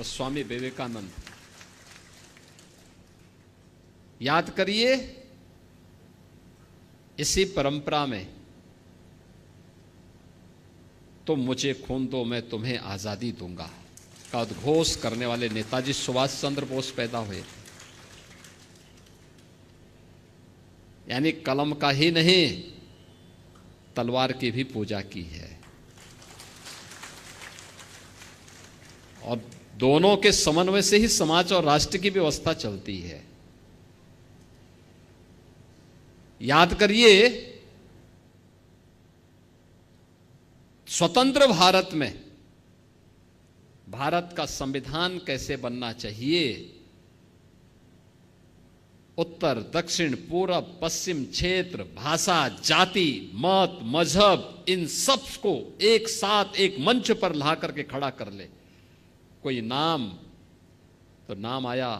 और स्वामी विवेकानंद। याद करिए, इसी परंपरा में तुम मुझे खून दो मैं तुम्हें आजादी दूंगा का उद्घोष करने वाले नेताजी सुभाष चंद्र बोस पैदा हुए। यानी कलम का ही नहीं, तलवार की भी पूजा की है। और दोनों के समन्वय से ही समाज और राष्ट्र की व्यवस्था चलती है। याद करिए, स्वतंत्र भारत में भारत का संविधान कैसे बनना चाहिए, उत्तर दक्षिण पूरब पश्चिम क्षेत्र, भाषा, जाति, मत, मजहब, इन सब को एक साथ एक मंच पर ला करके खड़ा कर ले। कोई नाम, तो नाम आया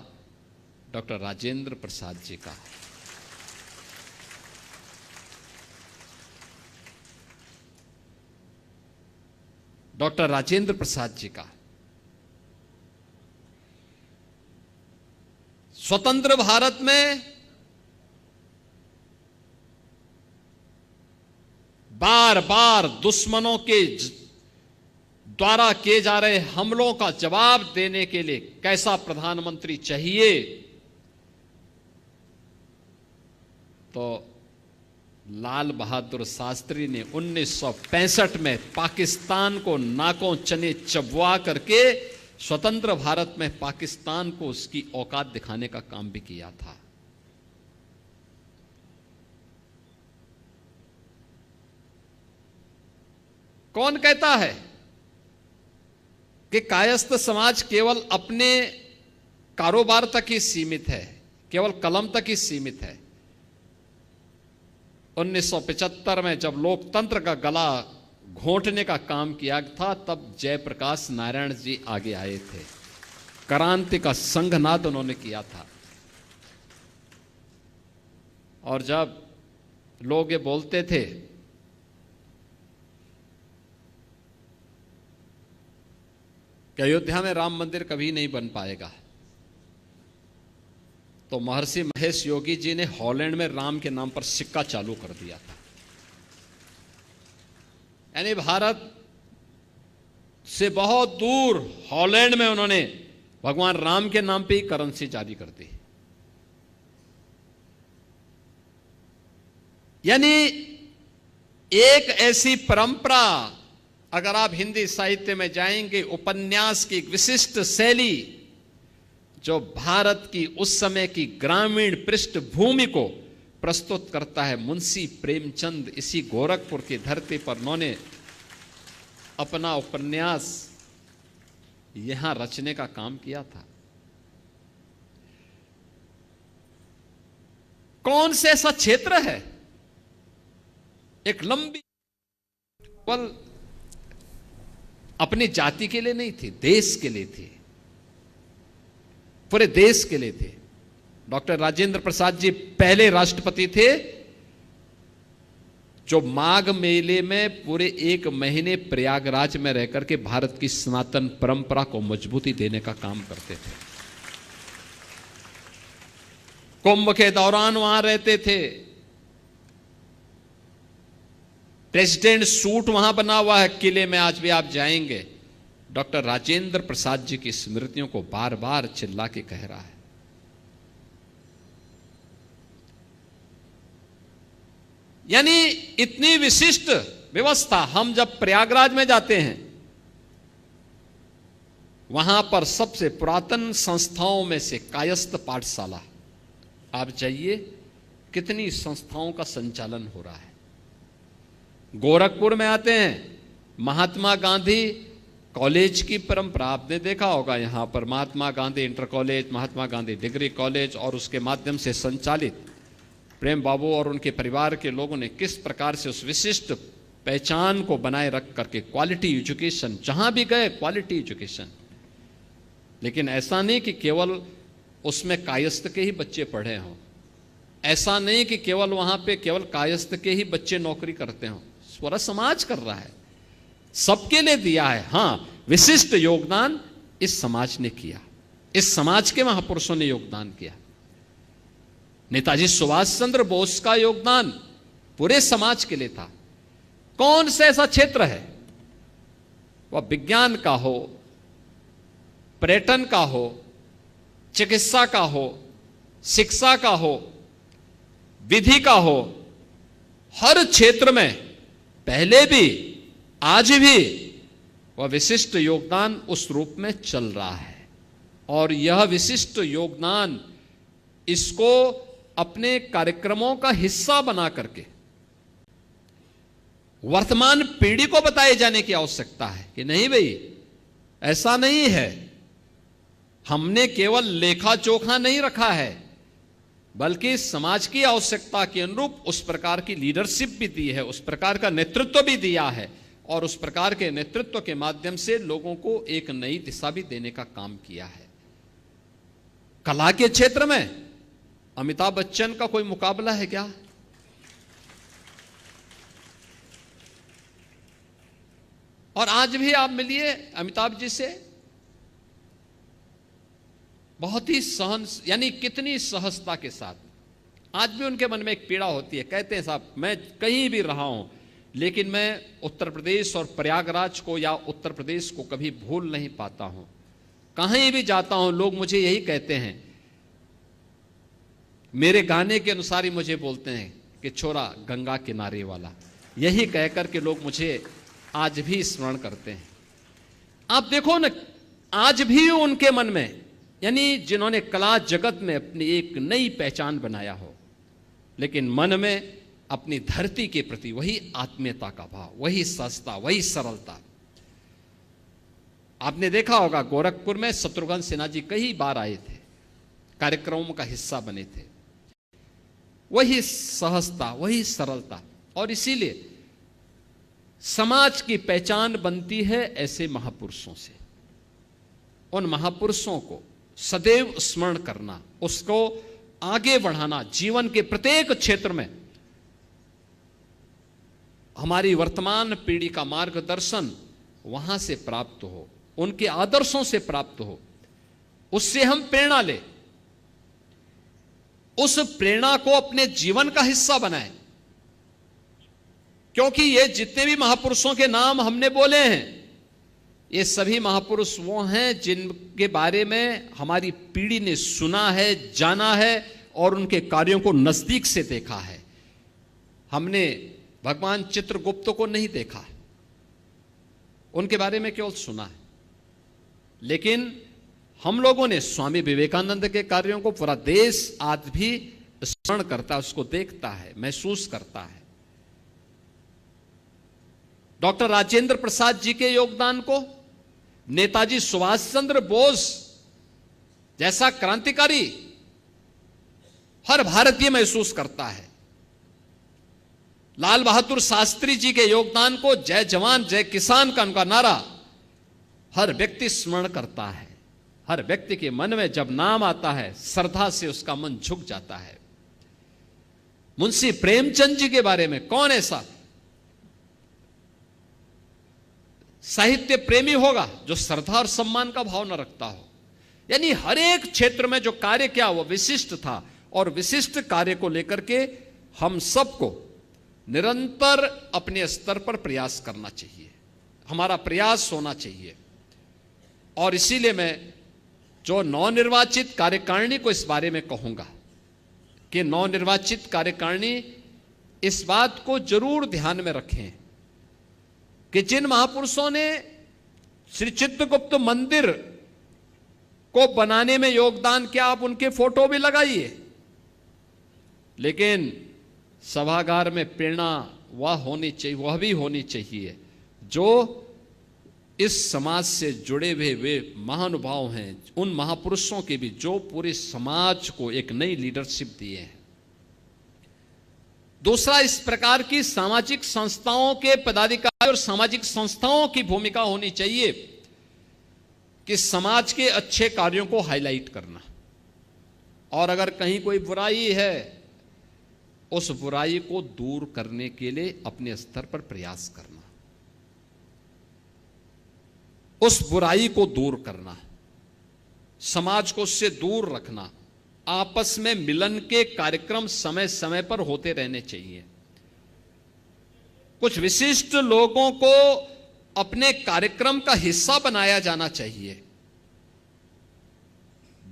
डॉक्टर राजेंद्र प्रसाद जी का। डॉक्टर राजेंद्र प्रसाद जी का। स्वतंत्र भारत में बार बार दुश्मनों के द्वारा किए जा रहे हमलों का जवाब देने के लिए कैसा प्रधानमंत्री चाहिए, तो लाल बहादुर शास्त्री ने 1965 में पाकिस्तान को नाकों चने चबवा करके स्वतंत्र भारत में पाकिस्तान को उसकी औकात दिखाने का काम भी किया था। कौन कहता है कि कायस्थ समाज केवल अपने कारोबार तक ही सीमित है, केवल कलम तक ही सीमित है। 1975 में जब लोकतंत्र का गला घोंटने का काम किया था, तब जयप्रकाश नारायण जी आगे आए थे। क्रांति का संघनाद उन्होंने किया था। और जब लोग ये बोलते थे कि अयोध्या में राम मंदिर कभी नहीं बन पाएगा, तो महर्षि महेश योगी जी ने हॉलैंड में राम के नाम पर सिक्का चालू कर दिया था। यानी भारत से बहुत दूर हॉलैंड में उन्होंने भगवान राम के नाम पे ही करेंसी जारी कर दी। यानी एक ऐसी परंपरा, अगर आप हिंदी साहित्य में जाएंगे, उपन्यास की एक विशिष्ट शैली जो भारत की उस समय की ग्रामीण पृष्ठभूमि को प्रस्तुत करता है। मुंशी प्रेमचंद इसी गोरखपुर की धरती पर उन्होंने अपना उपन्यास यहां रचने का काम किया था। कौन से ऐसा क्षेत्र है, एक लंबी पल अपनी जाति के लिए नहीं थी, देश के लिए थी, पूरे देश के लिए थे। डॉक्टर राजेंद्र प्रसाद जी पहले राष्ट्रपति थे जो माघ मेले में पूरे 1 महीने प्रयागराज में रहकर के भारत की सनातन परंपरा को मजबूती देने का काम करते थे। कुंभ के दौरान वहां रहते थे। प्रेसिडेंट सूट वहां बना हुआ है किले में, आज भी आप जाएंगे। डॉक्टर राजेंद्र प्रसाद जी की स्मृतियों को बार बार चिल्ला के कह रहा है। यानी इतनी विशिष्ट व्यवस्था। हम जब प्रयागराज में जाते हैं, वहां पर सबसे पुरातन संस्थाओं में से कायस्थ पाठशाला, आप जाइए कितनी संस्थाओं का संचालन हो रहा है। गोरखपुर में आते हैं, महात्मा गांधी कॉलेज की परंपरा आपने देखा होगा। यहां पर Mahatma Gandhi inter college, Mahatma Gandhi degree college और उसके माध्यम से संचालित प्रेम बाबू और उनके परिवार के लोगों ने किस प्रकार से उस विशिष्ट पहचान को बनाए रख करके क्वालिटी एजुकेशन, जहां भी गए क्वालिटी एजुकेशन। लेकिन ऐसा नहीं कि केवल उसमें कायस्थ के ही बच्चे पढ़े हों, ऐसा नहीं कि केवल वहां पे केवल कायस्थ के ही बच्चे नौकरी करते हों। पूरा समाज कर रहा है, सबके लिए दिया है। हां, विशिष्ट योगदान इस समाज ने किया, इस समाज के महापुरुषों ने योगदान किया। नेताजी सुभाष चंद्र बोस का योगदान पूरे समाज के लिए था। कौन सा ऐसा क्षेत्र है, वह विज्ञान का हो, पर्यटन का हो, चिकित्सा का हो, शिक्षा का हो, विधि का हो, हर क्षेत्र में पहले भी आज भी वह विशिष्ट योगदान उस रूप में चल रहा है। और यह विशिष्ट योगदान इसको अपने कार्यक्रमों का हिस्सा बना करके वर्तमान पीढ़ी को बताए जाने की आवश्यकता है कि नहीं भाई, ऐसा नहीं है, हमने केवल लेखा जोखा नहीं रखा है, बल्कि समाज की आवश्यकता के अनुरूप उस प्रकार की लीडरशिप भी दी है, उस प्रकार का नेतृत्व भी दिया है, और उस प्रकार के नेतृत्व के माध्यम से लोगों को एक नई दिशा भी देने का काम किया है। कला के क्षेत्र में अमिताभ बच्चन का कोई मुकाबला है क्या? और आज भी आप मिलिए अमिताभ जी से, बहुत ही सहन, यानी कितनी सहजता के साथ। आज भी उनके मन में एक पीड़ा होती है, कहते हैं साहब मैं कहीं भी रहा हूं, लेकिन मैं उत्तर प्रदेश और प्रयागराज को या उत्तर प्रदेश को कभी भूल नहीं पाता हूं। कहीं भी जाता हूं लोग मुझे यही कहते हैं, मेरे गाने के अनुसार ही मुझे बोलते हैं कि छोरा गंगा किनारे वाला, यही कहकर के लोग मुझे आज भी स्मरण करते हैं। आप देखो ना, आज भी उनके मन में, यानी जिन्होंने कला जगत में अपनी एक नई पहचान बनाया हो, लेकिन मन में अपनी धरती के प्रति वही आत्मीयता का भाव, वही सहजता, वही सरलता। आपने देखा होगा गोरखपुर में शत्रुघ्न सिन्हा जी कई बार आए थे, कार्यक्रमों का हिस्सा बने थे। वही सहजता, वही सरलता, और इसीलिए समाज की पहचान बनती है ऐसे महापुरुषों से। उन महापुरुषों को सदैव स्मरण करना, उसको आगे बढ़ाना, जीवन के प्रत्येक क्षेत्र में हमारी वर्तमान पीढ़ी का मार्गदर्शन वहां से प्राप्त हो, उनके आदर्शों से प्राप्त हो, उससे हम प्रेरणा ले, उस प्रेरणा को अपने जीवन का हिस्सा बनाएं। क्योंकि ये जितने भी महापुरुषों के नाम हमने बोले हैं, ये सभी महापुरुष वो हैं जिनके बारे में हमारी पीढ़ी ने सुना है, जाना है और उनके कार्यों को नजदीक से देखा है। हमने भगवान चित्रगुप्त को नहीं देखा, उनके बारे में केवल सुना है, लेकिन हम लोगों ने स्वामी विवेकानंद के कार्यों को पूरा देश आज भी स्मरण करता है, उसको देखता है, महसूस करता है। डॉक्टर राजेंद्र प्रसाद जी के योगदान को नेताजी सुभाष चंद्र बोस जैसा क्रांतिकारी हर भारतीय महसूस करता है। लाल बहादुर शास्त्री जी के योगदान को, जय जवान जय किसान का उनका नारा हर व्यक्ति स्मरण करता है। हर व्यक्ति के मन में जब नाम आता है, श्रद्धा से उसका मन झुक जाता है। मुंशी प्रेमचंद जी के बारे में कौन ऐसा साहित्य प्रेमी होगा जो श्रद्धा और सम्मान का भाव न रखता हो। यानी हर एक क्षेत्र में जो कार्य किया वो विशिष्ट था, और विशिष्ट कार्य को लेकर के हम सबको निरंतर अपने स्तर पर प्रयास करना चाहिए, हमारा प्रयास होना चाहिए। और इसीलिए मैं जो नवनिर्वाचित कार्यकारिणी को इस बारे में कहूंगा कि नवनिर्वाचित कार्यकारिणी इस बात को जरूर ध्यान में रखें कि जिन महापुरुषों ने श्री चित्रगुप्त मंदिर को बनाने में योगदान किया, आप उनके फोटो भी लगाइए, लेकिन सभागार में प्रेरणा वह होनी चाहिए, वह भी होनी चाहिए जो इस समाज से जुड़े हुए वे महानुभाव हैं, उन महापुरुषों के भी जो पूरे समाज को एक नई लीडरशिप दिए हैं। दूसरा, इस प्रकार की सामाजिक संस्थाओं के पदाधिकारी और सामाजिक संस्थाओं की भूमिका होनी चाहिए कि समाज के अच्छे कार्यों को हाईलाइट करना, और अगर कहीं कोई बुराई है उस बुराई को दूर करने के लिए अपने स्तर पर प्रयास करना, उस बुराई को दूर करना। समाज को उससे दूर रखना, आपस में मिलन के कार्यक्रम समय समय पर होते रहने चाहिए। कुछ विशिष्ट लोगों को अपने कार्यक्रम का हिस्सा बनाया जाना चाहिए।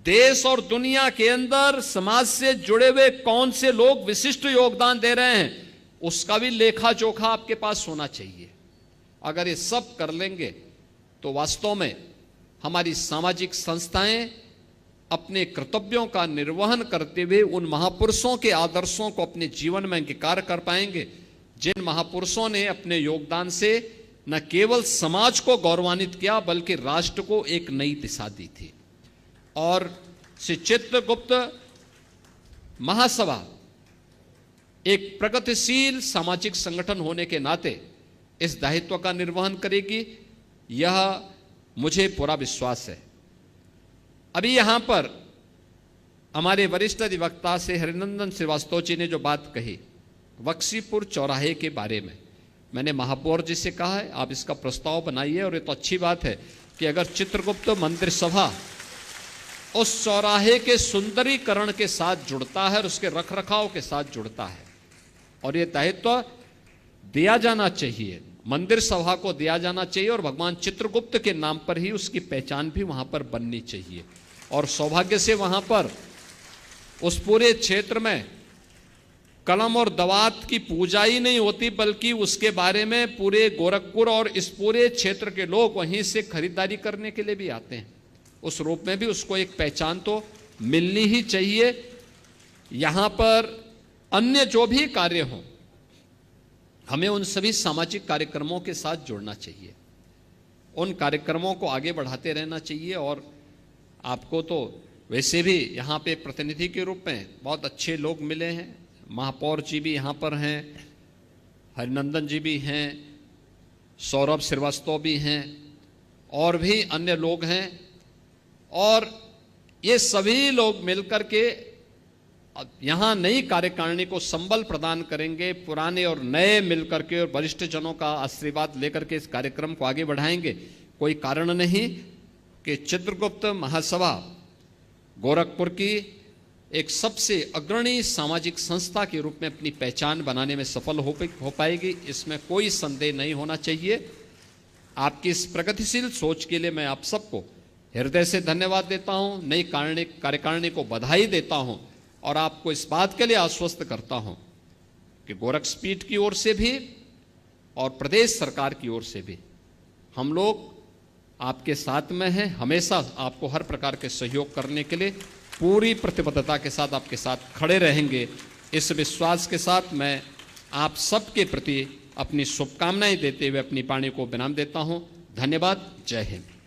देश और दुनिया के अंदर समाज से जुड़े हुए कौन से लोग विशिष्ट योगदान दे रहे हैं, उसका भी लेखा जोखा आपके पास होना चाहिए। अगर ये सब कर लेंगे तो वास्तव में हमारी सामाजिक संस्थाएं अपने कर्तव्यों का निर्वहन करते हुए उन महापुरुषों के आदर्शों को अपने जीवन में अंगीकार कर पाएंगे, जिन महापुरुषों ने अपने योगदान से न केवल समाज को गौरवान्वित किया बल्कि राष्ट्र को एक नई दिशा दी थी। और श्री चित्रगुप्त महासभा एक प्रगतिशील सामाजिक संगठन होने के नाते इस दायित्व का निर्वहन करेगी, यह मुझे पूरा विश्वास है। अभी यहां पर हमारे वरिष्ठ अधिवक्ता से हरिनंदन श्रीवास्तव जी ने जो बात कही बख्शीपुर चौराहे के बारे में, मैंने महापौर जी से कहा है आप इसका प्रस्ताव बनाइए। और ये तो अच्छी बात है कि अगर चित्रगुप्त मंदिर सभा उस चौराहे के सुंदरीकरण के साथ जुड़ता है और उसके रखरखाव के साथ जुड़ता है, और ये दायित्व दिया जाना चाहिए, मंदिर सभा को दिया जाना चाहिए और भगवान चित्रगुप्त के नाम पर ही उसकी पहचान भी वहां पर बननी चाहिए। और सौभाग्य से वहां पर उस पूरे क्षेत्र में कलम और दवात की पूजा ही नहीं होती, बल्कि उसके बारे में पूरे गोरखपुर और इस पूरे क्षेत्र के लोग वहीं से खरीदारी करने के लिए भी आते हैं। उस रूप में भी उसको एक पहचान तो मिलनी ही चाहिए। यहां पर अन्य जो भी कार्य हों, हमें उन सभी सामाजिक कार्यक्रमों के साथ जुड़ना चाहिए, उन कार्यक्रमों को आगे बढ़ाते रहना चाहिए। और आपको तो वैसे भी यहाँ पे प्रतिनिधि के रूप में बहुत अच्छे लोग मिले हैं, महापौर जी भी यहाँ पर हैं, हरिनंदन जी भी हैं, सौरभ श्रीवास्तव भी हैं, और भी अन्य लोग हैं। और ये सभी लोग मिलकर के यहाँ नई कार्यकारिणी को संबल प्रदान करेंगे, पुराने और नए मिलकर के और वरिष्ठ जनों का आशीर्वाद लेकर के इस कार्यक्रम को आगे बढ़ाएंगे। कोई कारण नहीं कि चित्रगुप्त महासभा गोरखपुर की एक सबसे अग्रणी सामाजिक संस्था के रूप में अपनी पहचान बनाने में सफल हो पाएगी, इसमें कोई संदेह नहीं होना चाहिए। आपकी इस प्रगतिशील सोच के लिए मैं आप सबको हृदय से धन्यवाद देता हूँ, नई कार्यकारिणी को बधाई देता हूँ और आपको इस बात के लिए आश्वस्त करता हूँ कि गोरखपीठ की ओर से भी और प्रदेश सरकार की ओर से भी हम लोग आपके साथ में हैं। हमेशा आपको हर प्रकार के सहयोग करने के लिए पूरी प्रतिबद्धता के साथ आपके साथ खड़े रहेंगे। इस विश्वास के साथ मैं आप सबके प्रति अपनी शुभकामनाएं देते हुए अपनी वाणी को विराम देता हूं। धन्यवाद। जय हिंद।